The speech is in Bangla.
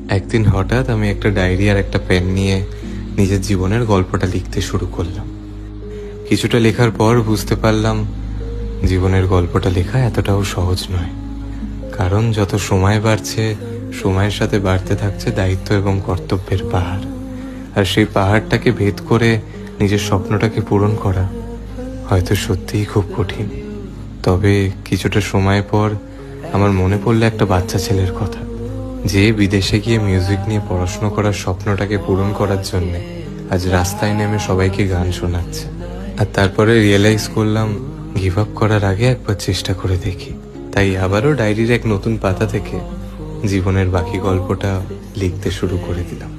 একদিন হঠাৎ আমি একটা ডায়েরি আর একটা পেন নিয়ে নিজের জীবনের গল্পটা লিখতে শুরু করলাম। কিছুটা লেখার পর বুঝতে পারলাম জীবনের গল্পটা লেখা এতটাও সহজ নয়। কারণ যত সময় বাড়ছে, সময়ের সাথে বাড়তে থাকছে দায়িত্ব এবং কর্তব্যের পাহাড়। আর সেই পাহাড়টাকে ভেদ করে নিজের স্বপ্নটাকে পূরণ করা হয়তো সত্যিই খুব কঠিন। তবে কিছুটা সময় পর আমার মনে পড়লো একটা বাচ্চা ছেলের কথা, যে বিদেশে গিয়ে মিউজিক নিয়ে পড়াশোনা করার স্বপ্নটাকে পূরণ করার জন্য আজ রাস্তায় নেমে সবাইকে গান শোনাচ্ছে। আর তারপরে রিয়েলাইজ করলাম, গিভ আপ করার আগে একবার চেষ্টা করে দেখি। তাই আবারও ডায়েরির এক নতুন পাতা থেকে জীবনের বাকি গল্পটা লিখতে শুরু করে দিলাম।